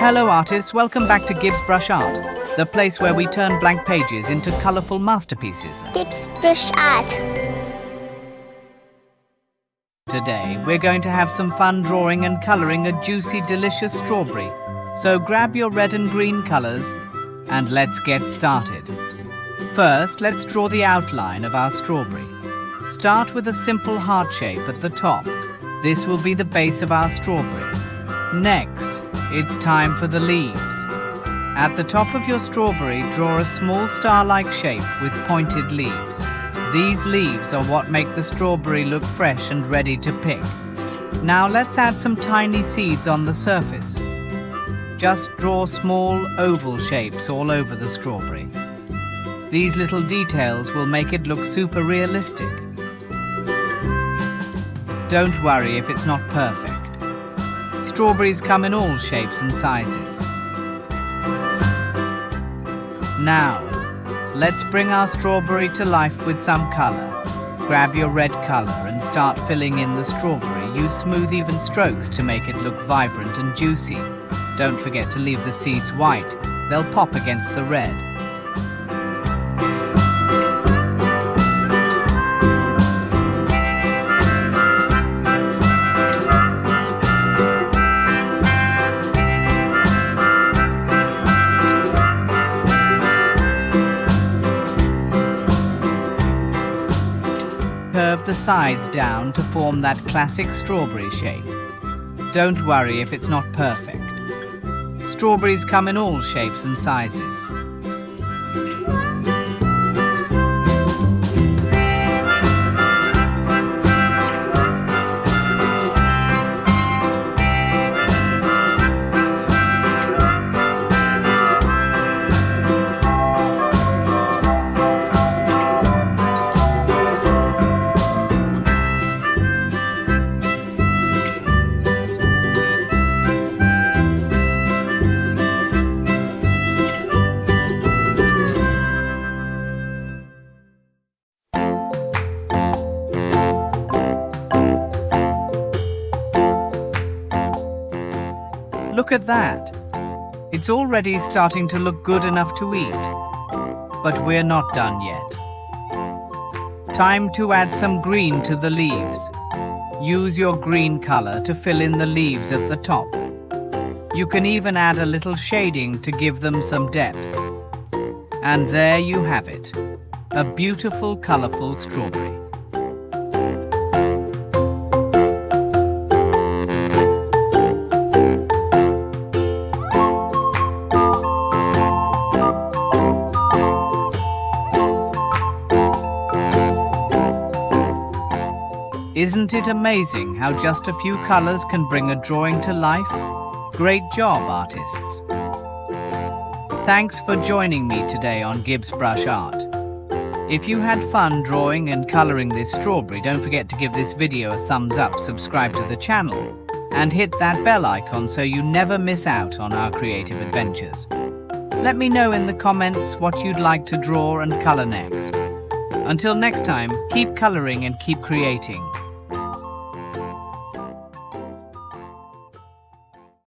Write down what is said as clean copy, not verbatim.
Hello artists, welcome back to Gibs Brush Art, the place where we turn blank pages into colourful masterpieces. Gibs Brush Art. Today, we're going to have some fun drawing and colouring a juicy, delicious strawberry. So grab your red and green colours and let's get started. First, let's draw the outline of our strawberry. Start with a simple heart shape at the top. This will be the base of our strawberry. Next, it's time for the leaves. At the top of your strawberry, draw a small star-like shape with pointed leaves. These leaves are what make the strawberry look fresh and ready to pick. Now let's add some tiny seeds on the surface. Just draw small oval shapes all over the strawberry. These little details will make it look super realistic. Don't worry if it's not perfect. Strawberries come in all shapes and sizes. Now, let's bring our strawberry to life with some colour. Grab your red colour and start filling in the strawberry. Use smooth, even strokes to make it look vibrant and juicy. Don't forget to leave the seeds white. They'll pop against the red. Curve the sides down to form that classic strawberry shape. Don't worry if it's not perfect. Strawberries come in all shapes and sizes. Look at that. It's already starting to look good enough to eat. But we're not done yet. Time to add some green to the leaves. Use your green color to fill in the leaves at the top. You can even add a little shading to give them some depth. And there you have it. A beautiful, colorful strawberry. Isn't it amazing how just a few colors can bring a drawing to life? Great job, artists! Thanks for joining me today on Gibs Brush Art. If you had fun drawing and coloring this strawberry, don't forget to give this video a thumbs up, subscribe to the channel, and hit that bell icon so you never miss out on our creative adventures. Let me know in the comments what you'd like to draw and color next. Until next time, keep coloring and keep creating.